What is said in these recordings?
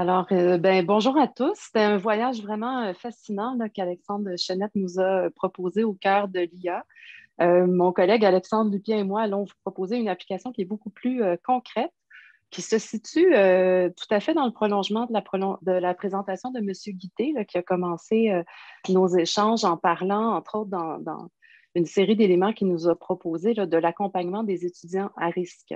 Bonjour à tous. C'était un voyage vraiment fascinant là, qu'Alexandre Chenette nous a proposé au cœur de l'IA. Mon collègue Alexandre Lupien et moi allons vous proposer une application qui est beaucoup plus concrète, qui se situe tout à fait dans le prolongement de la présentation de M. Guité, là, qui a commencé nos échanges en parlant, entre autres, dans une série d'éléments qu'il nous a proposés là, de l'accompagnement des étudiants à risque.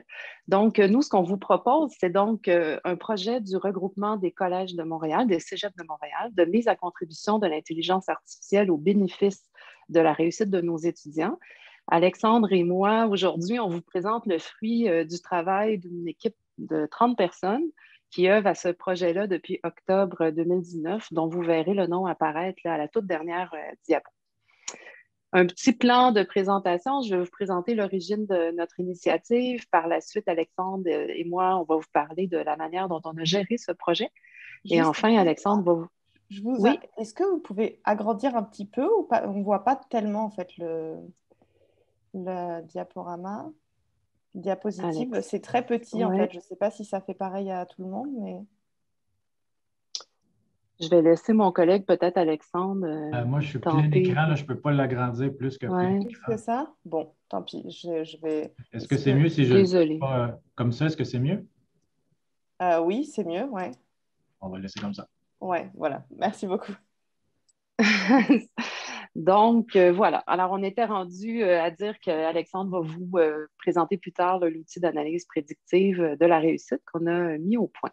Donc, nous, ce qu'on vous propose, c'est donc un projet du regroupement des collèges de Montréal, des cégeps de Montréal, de mise à contribution de l'intelligence artificielle au bénéfice de la réussite de nos étudiants. Alexandre et moi, aujourd'hui, on vous présente le fruit du travail d'une équipe de 30 personnes qui œuvrent à ce projet-là depuis octobre 2019, dont vous verrez le nom apparaître là, à la toute dernière diapo. Un petit plan de présentation. Je vais vous présenter l'origine de notre initiative. Par la suite, Alexandre et moi, on va vous parler de la manière dont on a géré ce projet. Et Juste, enfin, Alexandre va vous... Oui, est-ce que vous pouvez agrandir un petit peu ou pas? On ne voit pas tellement en fait le diaporama, diapositive. Alex. C'est très petit en Oui, fait. Je ne sais pas si ça fait pareil à tout le monde, mais je vais laisser mon collègue, peut-être Alexandre, Moi, je suis plein tenter. écran, là, je ne peux pas l'agrandir plus que plein Oui, plus que écran. ça. Bon, tant pis. Je vais Est-ce que c'est essayer. mieux si je le fais désolée. pas comme ça? Est-ce que c'est mieux? Oui, c'est mieux. Ouais, On va le laisser comme ça. ouais, voilà. Merci beaucoup. Donc, voilà. Alors, on était rendu à dire qu'Alexandre va vous présenter plus tard là, l'outil d'analyse prédictive de la réussite qu'on a mis au point.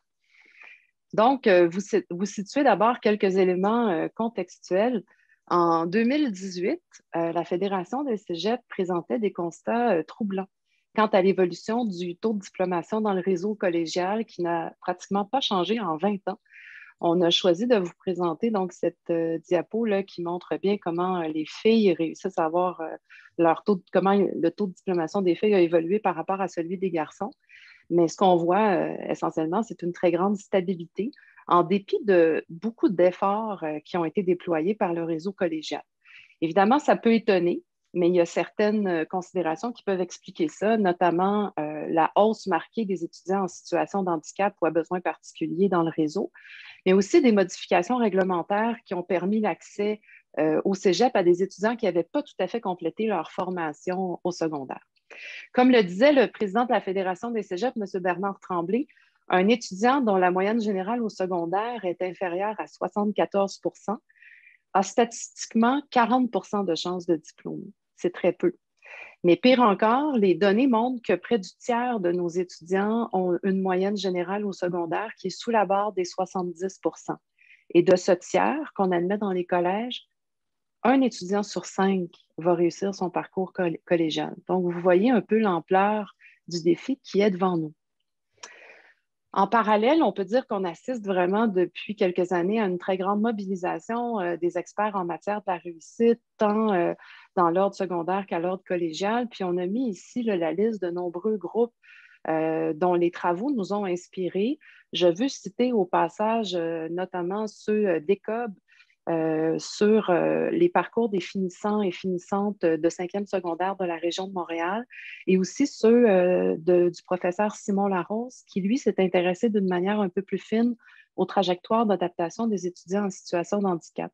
Donc, vous situez d'abord quelques éléments contextuels. En 2018, la Fédération des cégeps présentait des constats troublants quant à l'évolution du taux de diplomation dans le réseau collégial qui n'a pratiquement pas changé en 20 ans. On a choisi de vous présenter donc cette diapo là, qui montre bien comment les filles réussissent à avoir comment le taux de diplomation des filles a évolué par rapport à celui des garçons. Mais ce qu'on voit essentiellement, c'est une très grande stabilité en dépit de beaucoup d'efforts qui ont été déployés par le réseau collégial. Évidemment, ça peut étonner, mais il y a certaines considérations qui peuvent expliquer ça, notamment la hausse marquée des étudiants en situation de handicap ou à besoins particuliers dans le réseau, mais aussi des modifications réglementaires qui ont permis l'accès au cégep à des étudiants qui n'avaient pas tout à fait complété leur formation au secondaire. Comme le disait le président de la Fédération des cégeps, M. Bernard Tremblay, un étudiant dont la moyenne générale au secondaire est inférieure à 74 a statistiquement 40 de chances de diplôme. C'est très peu. Mais pire encore, les données montrent que près du tiers de nos étudiants ont une moyenne générale au secondaire qui est sous la barre des 70 Et de ce tiers qu'on admet dans les collèges, un étudiant sur 5 va réussir son parcours collégial. Donc, vous voyez un peu l'ampleur du défi qui est devant nous. En parallèle, on peut dire qu'on assiste vraiment depuis quelques années à une très grande mobilisation des experts en matière de la réussite, tant dans l'ordre secondaire qu'à l'ordre collégial. Puis on a mis ici là, la liste de nombreux groupes dont les travaux nous ont inspirés. Je veux citer au passage notamment ceux d'ECOB sur les parcours des finissants et finissantes de 5e secondaire de la région de Montréal et aussi ceux du professeur Simon Larose qui, lui, s'est intéressé d'une manière un peu plus fine aux trajectoires d'adaptation des étudiants en situation de handicap.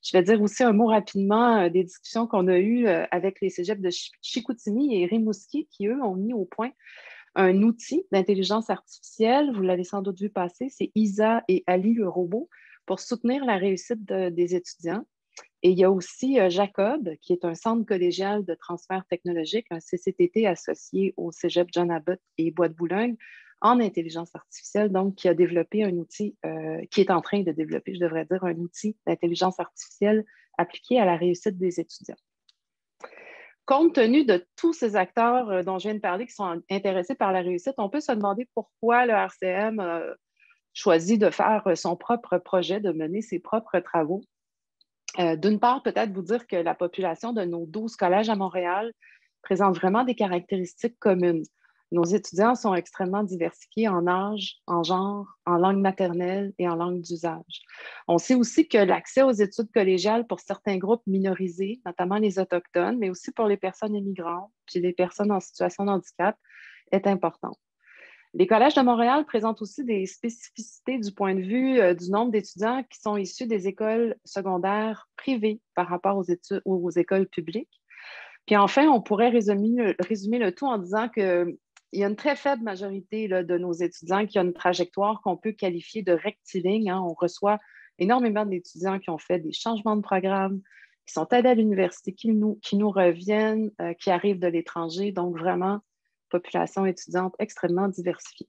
Je vais dire aussi un mot rapidement des discussions qu'on a eues avec les cégeps de Chicoutimi et Rimouski qui, eux, ont mis au point un outil d'intelligence artificielle. Vous l'avez sans doute vu passer, c'est Isa et Ali le robot pour soutenir la réussite des étudiants. Et il y a aussi Jacob, qui est un centre collégial de transfert technologique, un CCTT associé au Cégep John Abbott et Bois de Boulogne en intelligence artificielle, donc qui a développé un outil, qui est en train de développer, je devrais dire, un outil d'intelligence artificielle appliqué à la réussite des étudiants. Compte tenu de tous ces acteurs dont je viens de parler qui sont intéressés par la réussite, on peut se demander pourquoi le RCM a choisi de faire son propre projet, de mener ses propres travaux. D'une part, peut-être vous dire que la population de nos 12 collèges à Montréal présente vraiment des caractéristiques communes. Nos étudiants sont extrêmement diversifiés en âge, en genre, en langue maternelle et en langue d'usage. On sait aussi que l'accès aux études collégiales pour certains groupes minorisés, notamment les Autochtones, mais aussi pour les personnes immigrantes puis les personnes en situation de handicap, est important. Les collèges de Montréal présentent aussi des spécificités du point de vue du nombre d'étudiants qui sont issus des écoles secondaires privées par rapport aux écoles publiques. Puis enfin, on pourrait résumer le tout en disant qu'il y a une très faible majorité là, de nos étudiants qui ont une trajectoire qu'on peut qualifier de rectiligne. Hein. On reçoit énormément d'étudiants qui ont fait des changements de programme, qui sont allés à l'université, qui nous reviennent, qui arrivent de l'étranger. Donc, vraiment, population étudiante extrêmement diversifiée.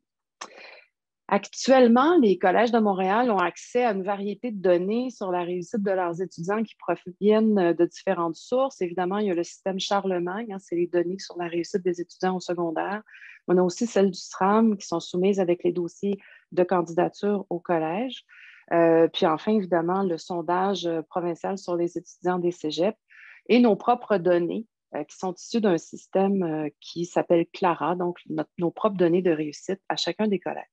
Actuellement, les collèges de Montréal ont accès à une variété de données sur la réussite de leurs étudiants qui proviennent de différentes sources. Évidemment, il y a le système Charlemagne, hein, c'est les données sur la réussite des étudiants au secondaire. On a aussi celles du SRAM qui sont soumises avec les dossiers de candidature au collège. Puis enfin, évidemment, le sondage provincial sur les étudiants des cégeps et nos propres données qui sont issues d'un système qui s'appelle CLARA, donc nos propres données de réussite à chacun des collèges.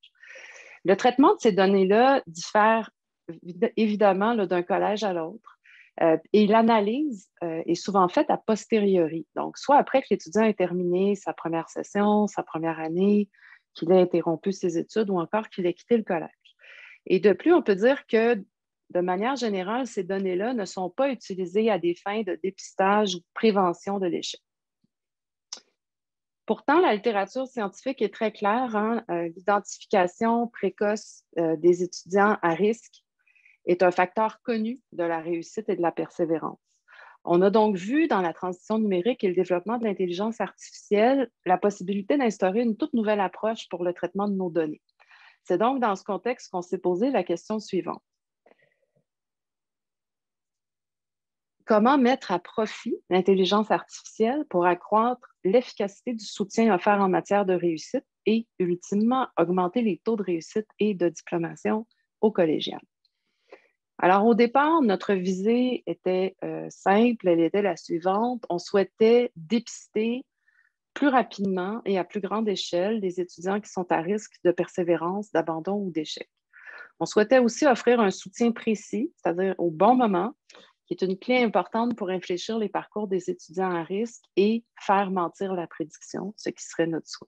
Le traitement de ces données-là diffère évidemment d'un collège à l'autre et l'analyse est souvent faite a posteriori. Donc, soit après que l'étudiant ait terminé sa première session, sa première année, qu'il ait interrompu ses études ou encore qu'il ait quitté le collège. Et de plus, on peut dire que de manière générale, ces données-là ne sont pas utilisées à des fins de dépistage ou de prévention de l'échec. Pourtant, la littérature scientifique est très claire. Hein? L'identification précoce des étudiants à risque est un facteur connu de la réussite et de la persévérance. On a donc vu dans la transition numérique et le développement de l'intelligence artificielle la possibilité d'instaurer une toute nouvelle approche pour le traitement de nos données. C'est donc dans ce contexte qu'on s'est posé la question suivante. Comment mettre à profit l'intelligence artificielle pour accroître l'efficacité du soutien offert en matière de réussite et, ultimement, augmenter les taux de réussite et de diplomation au collégial? Alors, au départ, notre visée était simple, elle était la suivante. On souhaitait dépister plus rapidement et à plus grande échelle les étudiants qui sont à risque de persévérance, d'abandon ou d'échec. On souhaitait aussi offrir un soutien précis, c'est-à-dire au bon moment, qui est une clé importante pour infléchir les parcours des étudiants à risque et faire mentir la prédiction, ce qui serait notre souhait.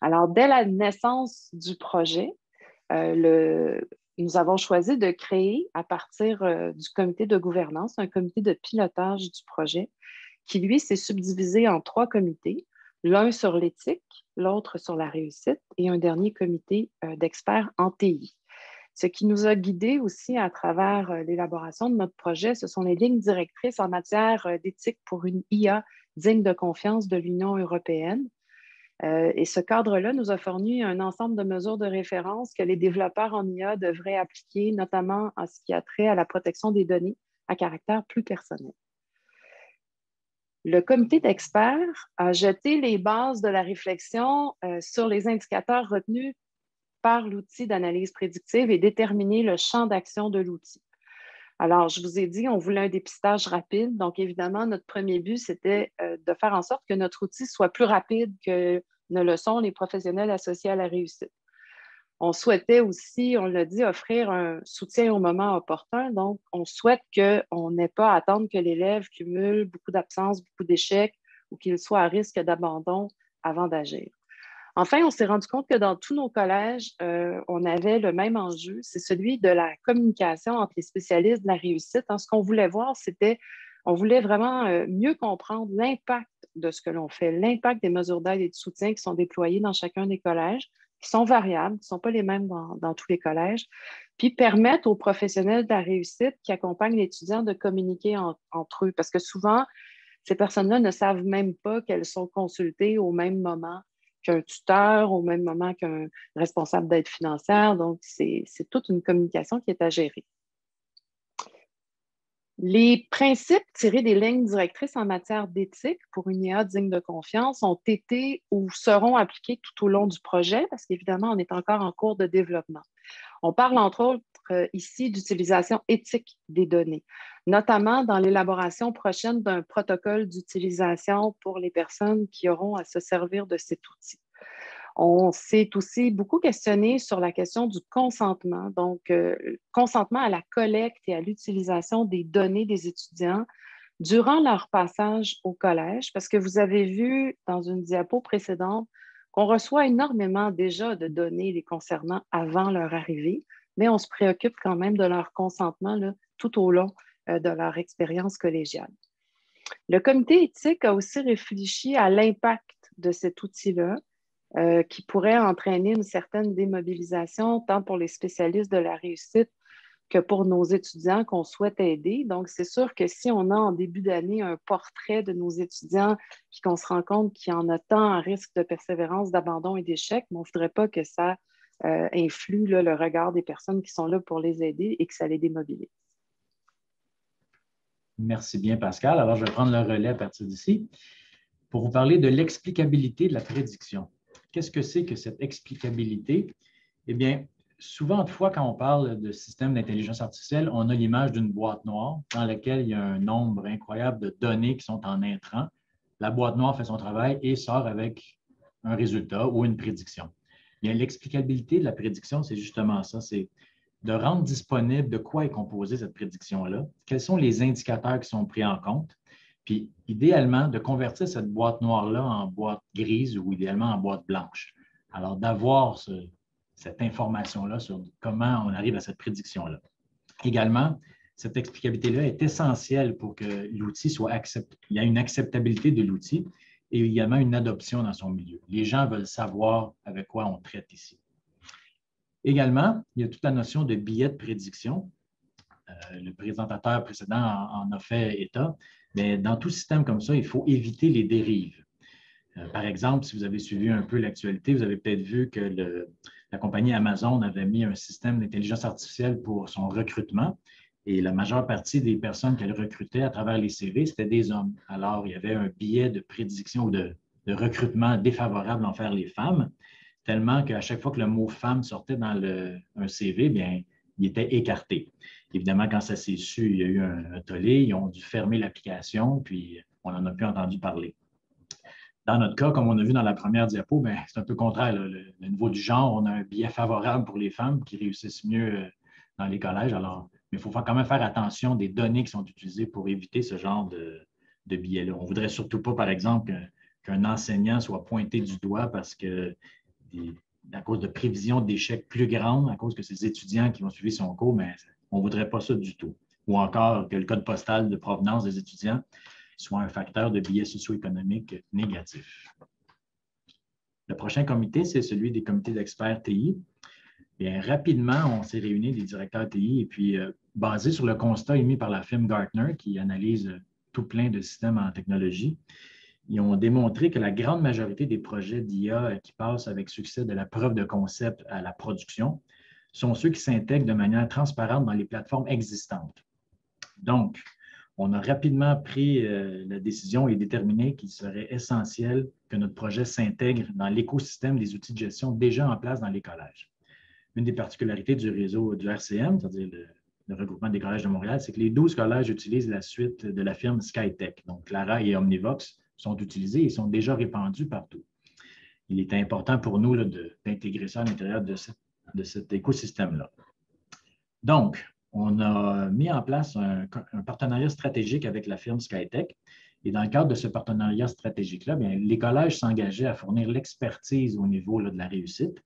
Alors, dès la naissance du projet, nous avons choisi de créer, à partir du comité de gouvernance, un comité de pilotage du projet qui, lui, s'est subdivisé en 3 comités, l'un sur l'éthique, l'autre sur la réussite et un dernier comité d'experts en TI. Ce qui nous a guidés aussi à travers l'élaboration de notre projet, ce sont les lignes directrices en matière d'éthique pour une IA digne de confiance de l'Union européenne. Et ce cadre-là nous a fourni un ensemble de mesures de référence que les développeurs en IA devraient appliquer, notamment en ce qui a trait à la protection des données à caractère plus personnel. Le comité d'experts a jeté les bases de la réflexion sur les indicateurs retenus par l'outil d'analyse prédictive et déterminer le champ d'action de l'outil. Alors, je vous ai dit, on voulait un dépistage rapide. Donc, évidemment, notre premier but, c'était de faire en sorte que notre outil soit plus rapide que ne le sont les professionnels associés à la réussite. On souhaitait aussi, on l'a dit, offrir un soutien au moment opportun. Donc, on souhaite qu'on n'ait pas à attendre que l'élève cumule beaucoup d'absences, beaucoup d'échecs ou qu'il soit à risque d'abandon avant d'agir. Enfin, on s'est rendu compte que dans tous nos collèges, on avait le même enjeu, c'est celui de la communication entre les spécialistes de la réussite. Ce qu'on voulait voir, c'était, on voulait vraiment mieux comprendre l'impact de ce que l'on fait, l'impact des mesures d'aide et de soutien qui sont déployées dans chacun des collèges, qui sont variables, qui ne sont pas les mêmes dans tous les collèges, puis permettre aux professionnels de la réussite qui accompagnent l'étudiant de communiquer entre eux, parce que souvent, ces personnes-là ne savent même pas qu'elles sont consultées au même moment qu'un tuteur, au même moment qu'un responsable d'aide financière. Donc, c'est toute une communication qui est à gérer. Les principes tirés des lignes directrices en matière d'éthique pour une IA digne de confiance ont été ou seront appliqués tout au long du projet parce qu'évidemment, on est encore en cours de développement. On parle entre autres ici d'utilisation éthique des données, notamment dans l'élaboration prochaine d'un protocole d'utilisation pour les personnes qui auront à se servir de cet outil. On s'est aussi beaucoup questionné sur la question du consentement, donc consentement à la collecte et à l'utilisation des données des étudiants durant leur passage au collège, parce que vous avez vu dans une diapo précédente, qu'on reçoit énormément déjà de données les concernant avant leur arrivée, mais on se préoccupe quand même de leur consentement là, tout au long de leur expérience collégiale. Le comité éthique a aussi réfléchi à l'impact de cet outil-là, qui pourrait entraîner une certaine démobilisation, tant pour les spécialistes de la réussite que pour nos étudiants qu'on souhaite aider. Donc, c'est sûr que si on a en début d'année un portrait de nos étudiants, puis qu'on se rend compte qu'il y en a tant un risque de persévérance, d'abandon et d'échec, mais on ne voudrait pas que ça influe là, le regard des personnes qui sont là pour les aider et que ça les démobilise. Merci bien, Pascal. Alors, je vais prendre le relais à partir d'ici pour vous parler de l'explicabilité de la prédiction. Qu'est-ce que c'est que cette explicabilité? Eh bien, souvent de fois, quand on parle de système d'intelligence artificielle, on a l'image d'une boîte noire dans laquelle il y a un nombre incroyable de données qui sont en intrant. La boîte noire fait son travail et sort avec un résultat ou une prédiction. Bien, l'explicabilité de la prédiction, c'est justement ça, c'est de rendre disponible de quoi est composée cette prédiction-là, quels sont les indicateurs qui sont pris en compte, puis idéalement de convertir cette boîte noire-là en boîte grise ou idéalement en boîte blanche. Alors, d'avoir cette information-là sur comment on arrive à cette prédiction-là. Également, cette explicabilité-là est essentielle pour que l'outil soit accepté. Il y a une acceptabilité de l'outil et également une adoption dans son milieu. Les gens veulent savoir avec quoi on traite ici. Également, il y a toute la notion de biais de prédiction. Le présentateur précédent en a fait état. Mais dans tout système comme ça, il faut éviter les dérives. Par exemple, si vous avez suivi un peu l'actualité, vous avez peut-être vu que la compagnie Amazon avait mis un système d'intelligence artificielle pour son recrutement. Et la majeure partie des personnes qu'elle recrutait à travers les CV, c'était des hommes. Alors, il y avait un biais de prédiction ou de recrutement défavorable envers les femmes, tellement qu'à chaque fois que le mot femme sortait dans un CV, bien, il était écarté. Évidemment, quand ça s'est su, il y a eu un tollé, ils ont dû fermer l'application, puis on n'en a plus entendu parler. Dans notre cas, comme on a vu dans la première diapo, c'est un peu contraire. Le niveau du genre, on a un biais favorable pour les femmes qui réussissent mieux dans les collèges. Alors, mais il faut quand même faire attention des données qui sont utilisées pour éviter ce genre de biais-là. On ne voudrait surtout pas, par exemple, qu'un enseignant soit pointé du doigt parce que à cause de prévisions d'échecs plus grandes, à cause que ces étudiants qui vont suivre son cours, mais on ne voudrait pas ça du tout. Ou encore que le code postal de provenance des étudiants soit un facteur de biais socio-économique négatif. Le prochain comité, c'est celui des comités d'experts TI. Bien, rapidement, on s'est réunis des directeurs TI et puis, basé sur le constat émis par la firme Gartner, qui analyse tout plein de systèmes en technologie, ils ont démontré que la grande majorité des projets d'IA qui passent avec succès de la preuve de concept à la production sont ceux qui s'intègrent de manière transparente dans les plateformes existantes. Donc, on a rapidement pris la décision et déterminé qu'il serait essentiel que notre projet s'intègre dans l'écosystème des outils de gestion déjà en place dans les collèges. Une des particularités du réseau du RCM, c'est-à-dire le regroupement des collèges de Montréal, c'est que les 12 collèges utilisent la suite de la firme Skytech. Donc, Clara et Omnivox sont utilisés et sont déjà répandus partout. Il est important pour nous d'intégrer ça à l'intérieur de cet écosystème-là. Donc, on a mis en place un partenariat stratégique avec la firme Skytech. Et dans le cadre de ce partenariat stratégique-là, les collèges s'engageaient à fournir l'expertise au niveau de la réussite.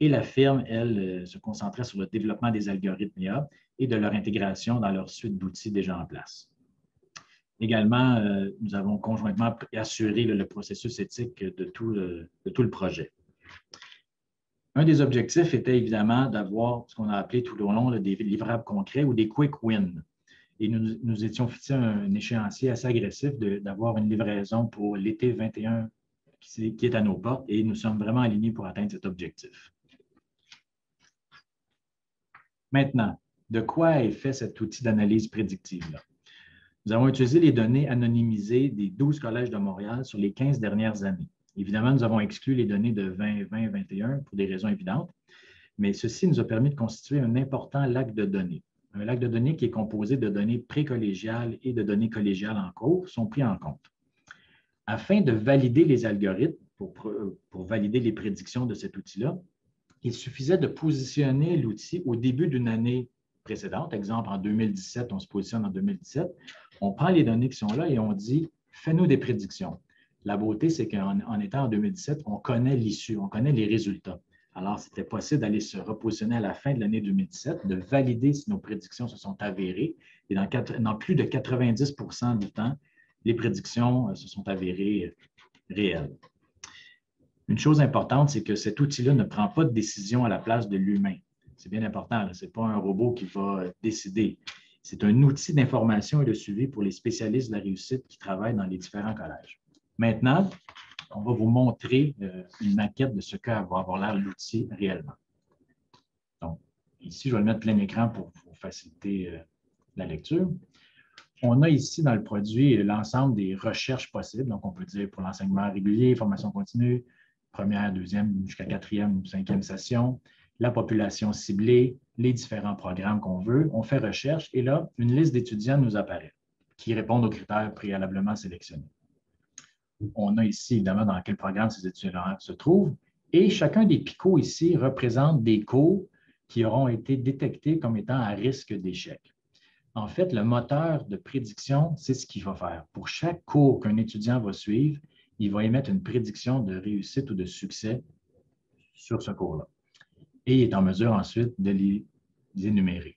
Et la firme, elle, se concentrait sur le développement des algorithmes IA et de leur intégration dans leur suite d'outils déjà en place. Également, nous avons conjointement assuré le processus éthique de tout le projet. Un des objectifs était évidemment d'avoir ce qu'on a appelé tout au long des livrables concrets ou des quick wins. Et nous étions fixés un échéancier assez agressif d'avoir une livraison pour l'été 2021 qui est à nos portes et nous sommes vraiment alignés pour atteindre cet objectif. Maintenant, de quoi est fait cet outil d'analyse prédictive-là? Nous avons utilisé les données anonymisées des 12 collèges de Montréal sur les 15 dernières années. Évidemment, nous avons exclu les données de 2020-2021 pour des raisons évidentes, mais ceci nous a permis de constituer un important lac de données. Un lac de données qui est composé de données précollégiales et de données collégiales en cours sont pris en compte. Afin de valider les algorithmes, pour valider les prédictions de cet outil-là, il suffisait de positionner l'outil au début d'une année précédente. Exemple, en 2017, on se positionne en 2017. On prend les données qui sont là et on dit « fais-nous des prédictions ». La beauté, c'est qu'en étant en 2017, on connaît l'issue, on connaît les résultats. Alors, c'était possible d'aller se repositionner à la fin de l'année 2017, de valider si nos prédictions se sont avérées. Et dans plus de 90 du temps, les prédictions se sont avérées réelles. Une chose importante, c'est que cet outil-là ne prend pas de décision à la place de l'humain. C'est bien important, ce n'est pas un robot qui va décider. C'est un outil d'information et de suivi pour les spécialistes de la réussite qui travaillent dans les différents collèges. Maintenant, on va vous montrer une maquette de ce que va avoir l'air l'outil réellement. Donc, ici, je vais le mettre plein écran pour faciliter la lecture. On a ici dans le produit l'ensemble des recherches possibles. Donc, on peut dire pour l'enseignement régulier, formation continue, première, deuxième, jusqu'à quatrième ou cinquième session, la population ciblée, les différents programmes qu'on veut. On fait recherche et là, une liste d'étudiants nous apparaît qui répondent aux critères préalablement sélectionnés. On a ici, évidemment, dans quel programme ces étudiants se trouvent. Et chacun des picots ici représente des cours qui auront été détectés comme étant à risque d'échec. En fait, le moteur de prédiction, c'est ce qu'il va faire. Pour chaque cours qu'un étudiant va suivre, il va émettre une prédiction de réussite ou de succès sur ce cours-là. Et il est en mesure ensuite de les énumérer.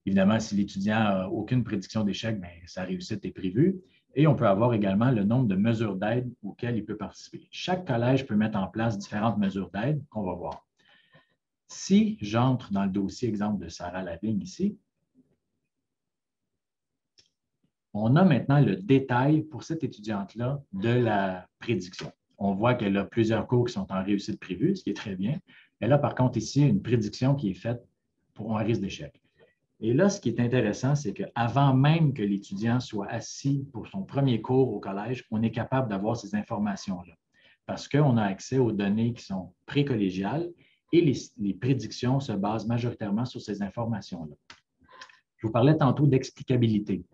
Évidemment, si l'étudiant n'a aucune prédiction d'échec, sa réussite est prévue. Et on peut avoir également le nombre de mesures d'aide auxquelles il peut participer. Chaque collège peut mettre en place différentes mesures d'aide qu'on va voir. Si j'entre dans le dossier exemple de Sarah Lavigne ici, on a maintenant le détail pour cette étudiante-là de la prédiction. On voit qu'elle a plusieurs cours qui sont en réussite prévue, ce qui est très bien. Elle a par contre ici une prédiction qui est faite pour un risque d'échec. Et là, ce qui est intéressant, c'est qu'avant même que l'étudiant soit assis pour son premier cours au collège, on est capable d'avoir ces informations-là parce qu'on a accès aux données qui sont précollégiales et les prédictions se basent majoritairement sur ces informations-là. Je vous parlais tantôt d'explicabilité.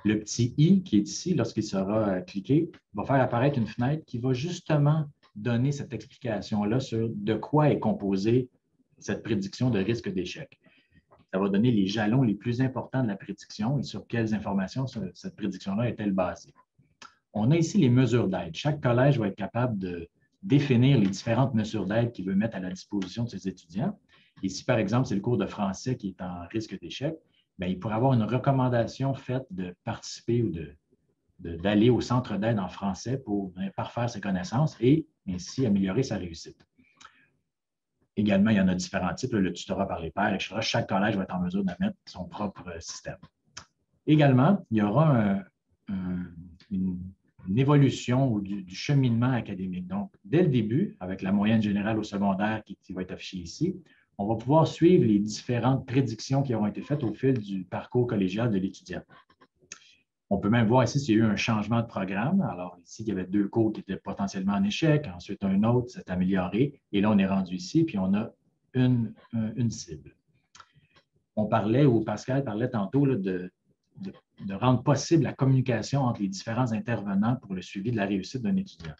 Le petit « i » qui est ici, lorsqu'il sera cliqué, va faire apparaître une fenêtre qui va justement donner cette explication-là sur de quoi est composée cette prédiction de risque d'échec. Ça va donner les jalons les plus importants de la prédiction et sur quelles informations cette prédiction-là est-elle basée. On a ici les mesures d'aide. Chaque collège va être capable de définir les différentes mesures d'aide qu'il veut mettre à la disposition de ses étudiants. Ici, par exemple, c'est le cours de français qui est en risque d'échec. Il pourrait avoir une recommandation faite de participer ou d'aller au centre d'aide en français pour parfaire ses connaissances et ainsi améliorer sa réussite. Également, il y en a différents types, le tutorat par les pairs, etc. Chaque collège va être en mesure de mettre son propre système. Également, il y aura une évolution du cheminement académique. Donc, dès le début, avec la moyenne générale au secondaire qui va être affichée ici, on va pouvoir suivre les différentes prédictions qui auront été faites au fil du parcours collégial de l'étudiant. On peut même voir ici s'il y a eu un changement de programme. Alors, ici, il y avait 2 cours qui étaient potentiellement en échec. Ensuite, un autre s'est amélioré. Et là, on est rendu ici, puis on a une cible. On parlait, ou Pascal parlait tantôt, là, de rendre possible la communication entre les différents intervenants pour le suivi de la réussite d'un étudiant.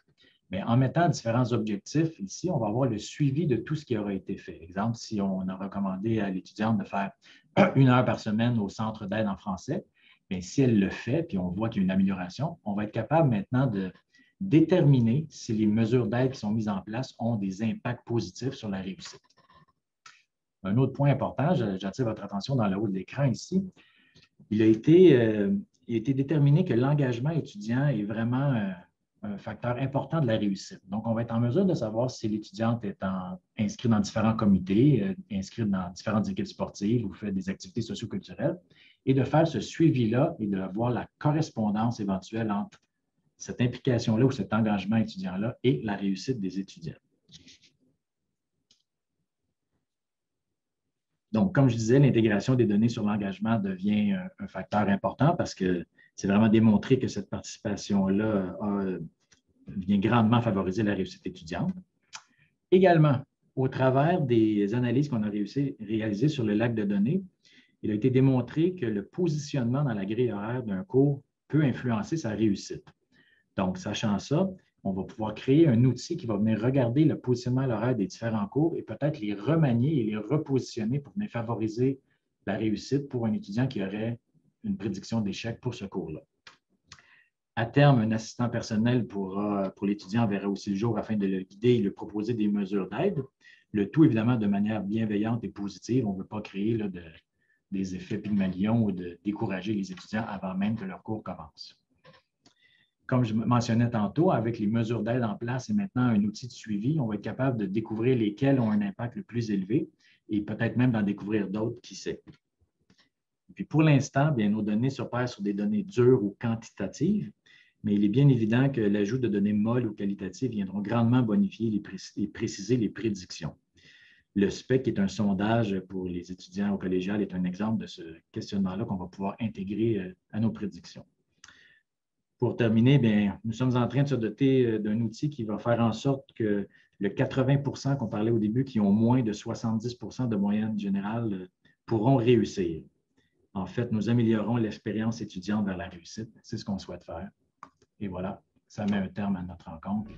Mais en mettant différents objectifs, ici, on va avoir le suivi de tout ce qui aura été fait. Exemple, si on a recommandé à l'étudiante de faire 1 heure par semaine au centre d'aide en français, bien, si elle le fait, puis on voit qu'il y a une amélioration, on va être capable maintenant de déterminer si les mesures d'aide qui sont mises en place ont des impacts positifs sur la réussite. Un autre point important, j'attire votre attention dans le haut de l'écran ici, il a été déterminé que l'engagement étudiant est vraiment un facteur important de la réussite. Donc, on va être en mesure de savoir si l'étudiante est inscrite dans différents comités, inscrite dans différentes équipes sportives ou fait des activités socio-culturelles, et de faire ce suivi-là et de voir la correspondance éventuelle entre cette implication-là ou cet engagement étudiant-là et la réussite des étudiants. Donc, comme je disais, l'intégration des données sur l'engagement devient un facteur important parce que c'est vraiment démontré que cette participation-là vient grandement favoriser la réussite étudiante. Également, au travers des analyses qu'on a réalisées sur le lac de données, il a été démontré que le positionnement dans la grille horaire d'un cours peut influencer sa réussite. Donc, sachant ça, on va pouvoir créer un outil qui va venir regarder le positionnement à l'horaire des différents cours et peut-être les remanier et les repositionner pour venir favoriser la réussite pour un étudiant qui aurait une prédiction d'échec pour ce cours-là. À terme, un assistant personnel pour l'étudiant verra aussi le jour afin de le guider et lui proposer des mesures d'aide. Le tout, évidemment, de manière bienveillante et positive. On ne veut pas créer là, des effets Pygmalion ou de décourager les étudiants avant même que leur cours commence. Comme je mentionnais tantôt, avec les mesures d'aide en place et maintenant un outil de suivi, on va être capable de découvrir lesquels ont un impact le plus élevé et peut-être même d'en découvrir d'autres, qui sait. Et puis pour l'instant, bien, nos données s'opèrent sur des données dures ou quantitatives, mais il est bien évident que l'ajout de données molles ou qualitatives viendront grandement bonifier et préciser les prédictions. Le SPEC, qui est un sondage pour les étudiants au collégial, est un exemple de ce questionnement-là qu'on va pouvoir intégrer à nos prédictions. Pour terminer, bien, nous sommes en train de se doter d'un outil qui va faire en sorte que le 80 qu'on parlait au début, qui ont moins de 70 de moyenne générale, pourront réussir. En fait, nous améliorons l'expérience étudiante vers la réussite. C'est ce qu'on souhaite faire. Et voilà, ça met un terme à notre rencontre.